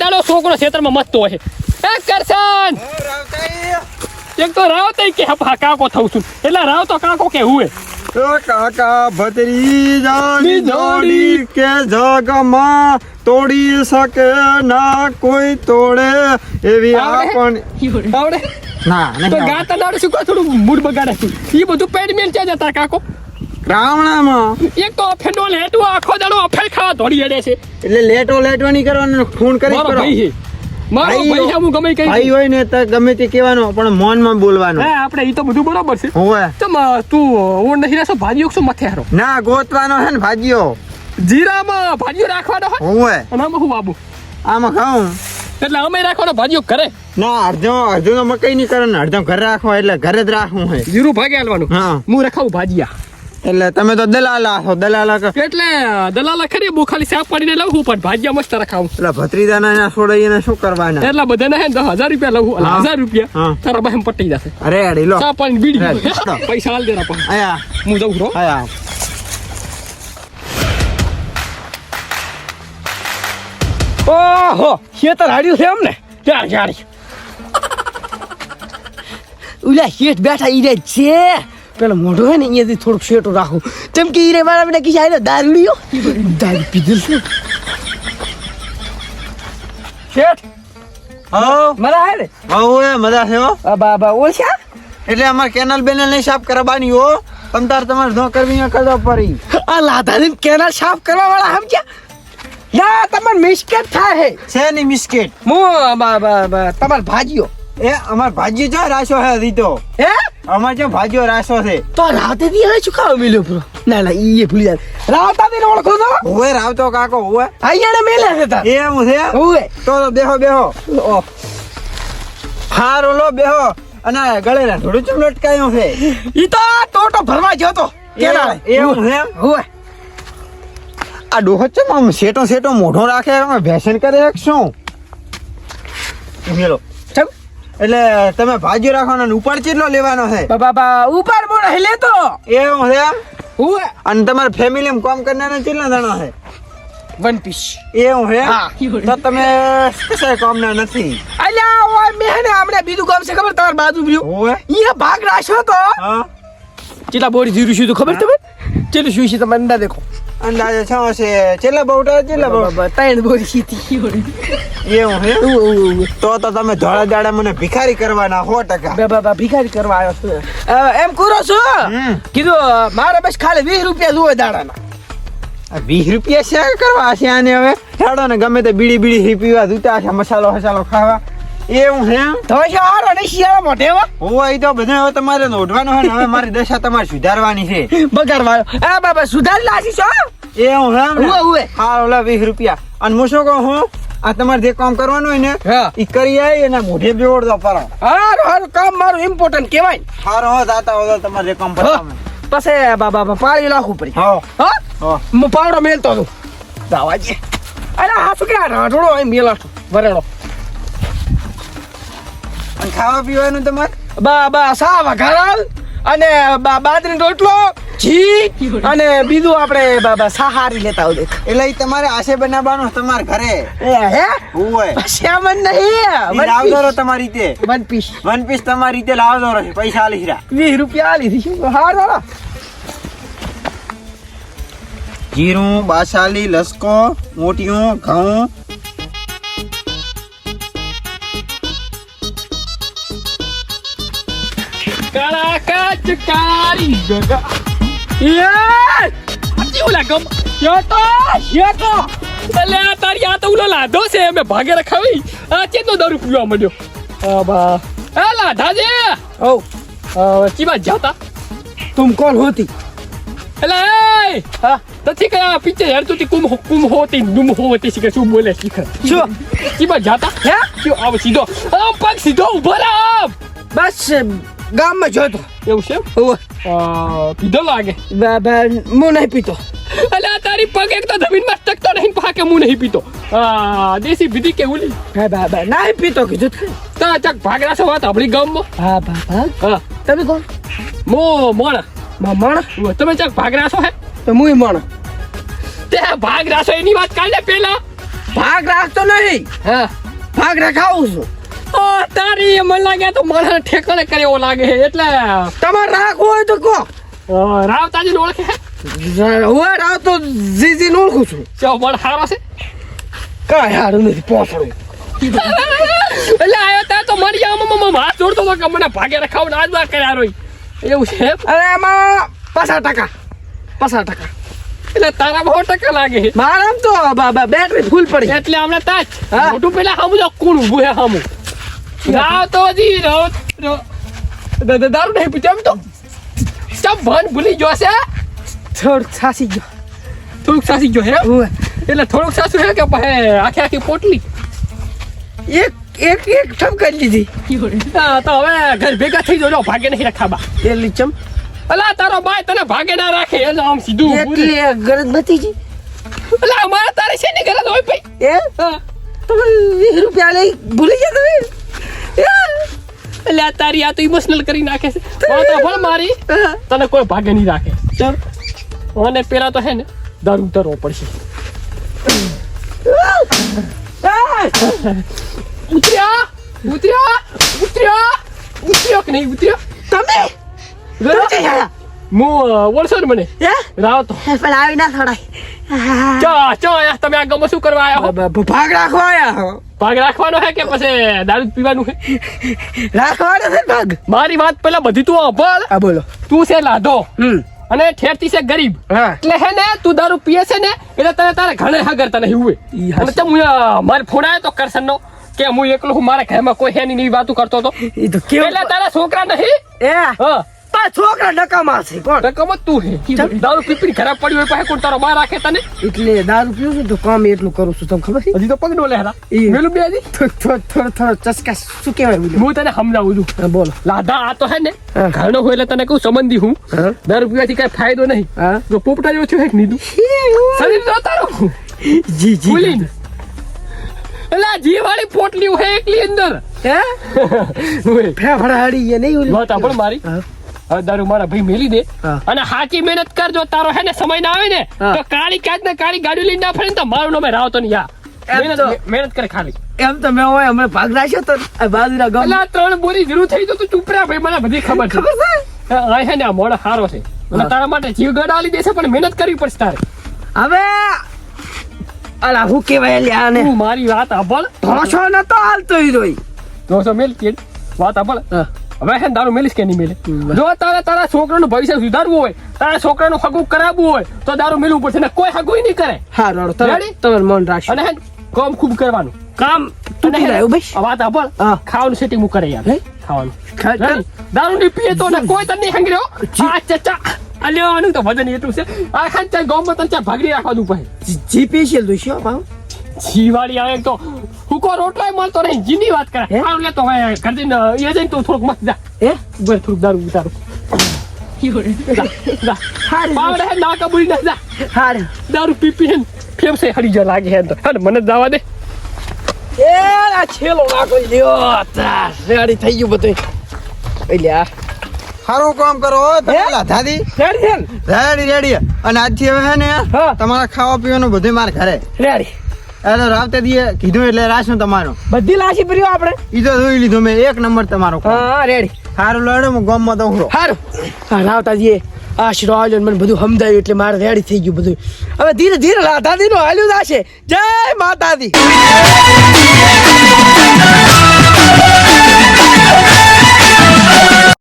દાડો છોકરો ખેતરમાં મતતો હોય એ કરશન એક તો રાવ તઈ કે હા કાકો થઉં છું એટલે રાવ તો કાકો કે હુએ તો કાકા ભત્રીજાની જોડી કે જગમાં તોડી શકે ના કોઈ તોડે એવી આપણ આવડે ના તો ગાતા દાડો શું કો થોડું મૂડ બગાડે છે એ બધું પેડ મેલ છે જતા કાકો રાવણામાં એક તો અફેડો લેટવો આખો દાડો અફેડ ખાવા દોડી અડે છે એટલે લેટો નહીં કરવાનો ફોન કરી મારો કરો ભાઈ છે મારો ભાઈ છે હું ગમે કઈ ભાઈ હોય ને તો ગમે તે કહેવાનો પણ મૌનમાં બોલવાનું હા આપણે ઈ તો બધું બરાબર છે હોવે તમ તું ઓણ નહીં રહેશો ભાજીઓ શું મથે હારો ના ગોતવાનો છે ને ભાજીઓ જીરામાં ભાજીઓ રાખવાનો હોય હોવે અને આમાં હું બાબુ આમાં ખાઉં એટલે અમે રાખવાનો ભાજીઓ કરે ના અડધો તો મકઈ નહીં કરે ને અડધો ઘરે રાખો એટલે ઘરે જ રાખવું હોય જીરું ભાગે હાલવાનું હા હું રખાવું ભાજીયા એટલે તમે તો દલાલા છો દલાલા એટલે દલાલા ખરી બહુ ખાલી સાફ પાડીને લઉં પણ ભાજીયા મસ્ત રખાવું એટલે ભત્રીજાના છોડાઈને શું કરવાના એટલા બધાને હે 10,000 રૂપિયા લઉં 1000 રૂપિયા હા. તારા બહેન પટી જશે અરે અડી લો સાફ પાણી બીડી હેડ. પૈસા હાલ દેના પણ આયા હું જઉં છું હો. આયા ઓહો ખેતર હાડ્યું છે એમને ચાર ચાર ઉલા શેઠ બેઠા ઈ રે છે પેલો મોઢો હે ને અહીંયાથી થોડુંક શેટો રાખું કેમ કે ઈ રે મારા બેટા કીધા આયલો દારૂડિયો દારૂ પીધેલ છે શેઠ હા મારા હે ને હવે મજા છે હો બા ઓછા એટલે અમાર કેનલ બેનલ નહીં સાફ કરવાની હો તમારે ધો કરવી કરવા પડી આ લાધાની કેનાલ સાફ કરવા વાળા સમજ્યા ના તમાર મિસ્કેટ થાય હે છે ની બિસ્કિટ હું તમાર ભાજીઓ એ અમાર ભાજી જો રાશો હે દીધો હે અમાર જો ભાજીઓ રાશો છે તો રાતે દી હવે શું ખાવા મળ્યો પ્રો ના ના ઈ ભૂલી જાય રાતા દી ઓળખો તો હોવે રાવતો કાકો હોવે અહીંયા મેલે છે તાર એમ છે ઓય તો બેહો હારો લો બેહો અને ગળે ને થોડું ચમ લટકાયો છે ઈ તો ટોટો ભરવા ગયો તો કેનાલે એવું છે ઓય આ ડોહો ચમ આમ સેટો મોઢો રાખે વ્યસન કરે એક શું મેલો ચમ એટલે તમે ભાજી રાખવાનો ને ઉપાડ કેટલો લેવાનો છે બાબા ઉપર બોલ હેલે તો એવું છે ઓય અને તમારા ફેમિલી માં કામ કરનારા કેટલા જણા છે વન પીસ એવું છે હા. તો તમે કશા કામના નથી અલ્યા ઓય મેને આપણે બીજું કામ છે ખબર તમાર બાજુ રહ્યો હોવે ઈ ભાગ રાખ્યો તો હા કેટલા બોડી જીરું છે તો ખબર તમે ચેલું શું છે તમે અંદા દેખો અંદાજે છ છે છેલ્લા બહુટા છેલ્લા બહુ ત્રણ બોડી સીધી એવું છે તો તમે ધોળા દાડા મને ભિખારી કરવાના 100%. બાબા ભિખારી કરવા આવ્યો છું એમ કરો છો કીધું મારે બસ ખાલી 20 રૂપિયા જોવે દાડાના 20 રૂપિયા શેર કરવા છે આને હવે હેડો ને ગમે તે બીડી પીવા દૂતા છે મસાલો ખાવા એવું છે તો શું હારો નહીં શિયાળા મોઢે હો હોવા એ તો બધું હવે તમારે નોંધવાનું હોય ને હવે મારી દશા તમારે સુધારવાની છે બગાડવાયો એ બાબા સુધાર લાસી છો એવું છે ઉવે હા ઓલા 20 રૂપિયા અને હું શું કહું આ તમારે જે કામ કરવાનું હોય ને હા ઈ કરી આવી અને મોઢે બેવડતો પરો હારું કામ મારું ઇમ્પોર્ટન્ટ કહેવાય હારો હો જાતા હો તમારે જે કામ કરવાનું પછી બાબા પાણી લાખું પડી હા હા હા હું પાવડો મેલતો હતો દાવાજી અરે હા શું કે રાઠોડો અહીં મેલાઠો વરેડો અને ખાવા પીવાનું તમારે બા સા વઘારાલ અને બાજરી રોટલો ઘી અને બીજું આપણે બાબા સાહારી લેતા હોય એટલે ઈ તમારે આશે બનાવવાનું તમારે ઘરે હે હોય શ્યામન નહીં લાવજો રહો તમારી રીતે વન પીસ વન પીસ તમારી રીતે લાવજો રહો પૈસા આલી હીરા 20 રૂપિયા આલી દીધી શું હાર વાળા જીરું બાસાલી લસકો મોટિયું ઘઉં કાળા કાચ કાળી ગગા એ આજી ઓલા ગમ શેતો એટલે આ તારી આ તો ઓલો લાધો છે મેં ભાગે રખાવી આ ચેતો દારૂ પીવા માંડ્યો બા એ લાધા છે ઓ ચીબા જાતા तुम कौन होती એટલે એ હા નથી કે આ પીછે યાર તું કુમ હોતી દુમ હોતી છે કે શું બોલે શીખર શું ચીબા જાતા હે શું આવ સીધો આમ પગ સીધો ઉભો રહો બસ ગામમાં જોતો એવું છે પીધો લાગે હું નહીં પીતો એટલે આ તારી પગ એક તો જમીનમાં ટકતો નહીં પાકે હું નહીં પીતો દેશી વિધિ કે ઉલી બાબા નહીં પીતો કીધું તો ચક ભાગરા છો વાત આપણી ગામમાં હા બાબા હા તમે કોણ મોણા માણ તમે ચક ભાગરા છો હે તો મુય માણ તે ભાગરા છો એની વાત કાઢે પેલા ભાગ રાખતો નહીં, હા ભાગ રખાવું છું. ઓ તારી મને લાગે તો મને ઠેકાણે કરે એવો લાગે છે એટલે તમારે રાખવું હોય તો કહો. રાવતાજી ઓળખે હું રાવતો જીજીને ઓળખું છું. ચો મને હારો છે કાંઈ હારું નથી, પોસડું. એટલે આયો ત્યાં તો મારી આમાં હાથ જોડતો હતો કે મને ભાગે રખાવ ને આજ કર્યા રોય એવું છે એમ? અરે એમાં 50%. 50%. એટલે તારા બહુ ટકા લાગે છે મારામ તો બેટરી ફૂલ પડી. એટલે હમણાં તાજ હા. મોટું પેલા હમું જો કોણ ઊભું હે હમું રાવતોજી દારૂ નહીં પીતો એમ તો ચમ ભાન ભૂલી ગયો છે થોડુંક સાસી ગયો. થોડુંક સાસી ગયો હે ઓવે. એટલે થોડુંક સાસુ હે કે પછી આખી આખી પોટલી એક ઠપકારી લીધી. હા તો હવે ઘર ભેગા થઈ જાવ ભાગે નહીં રખાબા એ લીચમ અલા તારો બાય તને ભાગે ના રાખે એટલે આમ સીધું ઊભું રહે. એટલી ગરજ નથી જી. અલા અમારે તારે છે ની ગરજ હોય ભાઈ એ હા તમે 20 રૂપિયા લઈ ભૂલી ગયા તમે. એટલે આ તારી આ તો ઇમોશનલ કરી નાખે છે પણ તો ભણ મારી તને કોઈ ભાગે નહીં રાખે ચાલ અને પેલા તો હે ને દારૂ ઉતરવો પડશે ઉતર્યા ઉતર્યા ઉતર્યા ઉતર્યો કે નહીં ઉતર્યો તમે હું ઓળશો ને મને હે રાવ તો પણ આવી ના થોડાય. ચો આયા તમે આ ગમો શું કરવા આયા હો ભાગ રાખવા આયા. ભાગ રાખવાનો હે કે પછી દારૂ જ પીવાનું હે રાખવાનો છે ભાગ. મારી વાત પેલા બધી તું સાંભળ હા બોલો. તું છે લાધો હમ અને ઠેરતી છે ગરીબ હા એટલે હે ને તું દારૂ પીએ છે ને એટલે તને તારે ઘણે હગર તને હુવે ઈ હાચું. અને તે હું મારે ફોન આવ્યો તો કરશન નો કે હું એકલો હું મારા ઘરમાં કોઈ હે ની વાતો કરતો હતો એ તો કેવું એટલે તારા છોકરા નહીં એ હા પા છોકરા નકામા છે કોણ. રકમ જ તું હે દારૂ પીપી ખરાબ પડ્યું હોય પાસે કોણ તારો બહાર રાખે તને એટલે દારૂ પીવું છું તો કામ એટલું કરું છું તમને ખબર છે. હજી તો પગ ડોલે હતા ઈ. મેલું બે હજી થોડો ચસકા શું કહેવાય બોલો. હું તને સમજાવું છું હા બોલો. લાધા આ તો હે ને હા. ઘરનો હોય એટલે તને કહું સંબંધી હું હા દારૂ પીવાથી કઈ ફાયદો નહીં હા જો પોપટા જેવો થયો હે કે નીધું શરીર જો તારું જી જી ફૂલીને એટલે આ જી વાળી પોટલી હોય એકલી અંદર હે હોય. ફેફડાડી એ નહીં ઓલી. વાત આપણ મારી હા હવે દારૂ મારા ભાઈ મેલી દે હા. અને હાચી મહેનત કરજો તારો હે ને સમય ના આવે ને હા. તો કાળી કાચ ને કાળી ગાડી લઈને ના ફરે ને તો મારું નામ રાવતો નહીં એમ તો. મહેનત કરે ખાલી એમ તો મેં હોય હમણાં ભાગ રાખ્યો તો આ બાજુના ગામ એટલે આ 3 બોરી જરૂર થઈ તો તું ચૂપ રહ્યા ભાઈ મને બધી ખબર છે ખબર છે. આ હે ને આ મોડા સારો છે અને હા. તારા માટે જીવ ગડાલી દેશે પણ મહેનત કરવી પડશે તારે હવે અલા હું કેવાય લે આને તું મારી વાત સાંભળ ધોશો નતો હાલતો ઈ રોઈ. દોસ્તો મેલ કે વાત સાંભળ હા હવે હે ને દારૂ મેલીશ કે નહીં મેલે બરાબર. જો તારા છોકરાનું ભવિષ્ય સુધારવું હોય તારા છોકરાનું હગું કરાવવું હોય તો દારૂ મેલવું પડશે ને કોઈ હગું નહીં કરે હા રોડ તમે Ready? મન રાખશો. અને હે ને કામ ખૂબ કરવાનું કામ અને તૂટી હે ને રહ્યું ભાઈ. આ વાત સાંભળ હા. ખાવાનું સેટિંગ હું કરે યાર હે? ખાવાનું ખા- Ready? દારૂ નહીં પીએ તો ને કોઈ તને નહીં હંગર્યો આ ચચા આ લેવાનું તો વજન એટલું છે આ ખાન ચાલ ગામમાં તને ચાલ ભાગડી રાખવાનું પડે જી સ્પેશિયલ તો શું ભાવ જીવાડી આવે તો હુકો રોટલાય મળતો નહીં જીની વાત કરે હે? આવ લે તો હવે ઘર જઈને એ જઈને તું થોડુંક મસ્ત જા હે ઉભર થોડુંક દારૂ ઉતારું જા, જા. હારી પાવડે હે ના કબૂલી ના જા હારી દારૂ પી પી ને ફેમસે હરી જો લાગે હે તો હે ને મને જ જવા દે એ આ છેલો નાખો લ્યો તા રેડી થઈ ગયું બધું એલ્યા સારું કામ કરો હો તમે હે? લાધાદી. રેડી રેડી રેડી અને આજથી હવે હે ને હા. તમારા ખાવા પીવાનું બધું મારા ઘરે રેડી એટલે રાવતે દીએ કીધું એટલે રાશું તમારો બધી લાશી ભર્યો આપણે ઈ તો જોઈ લીધું મેં 1 નંબર તમારો હા રેડી સારું લડો હું ગામમાં તો ઉભરો. હારું હા રાવતાજી આશરો આવ્યો ને મને બધું સમજાયું એટલે મારે રેડી થઈ ગયું બધું હવે ધીરે ધીરે રાધાજી નું હાલ્યું જશે જય માતાજી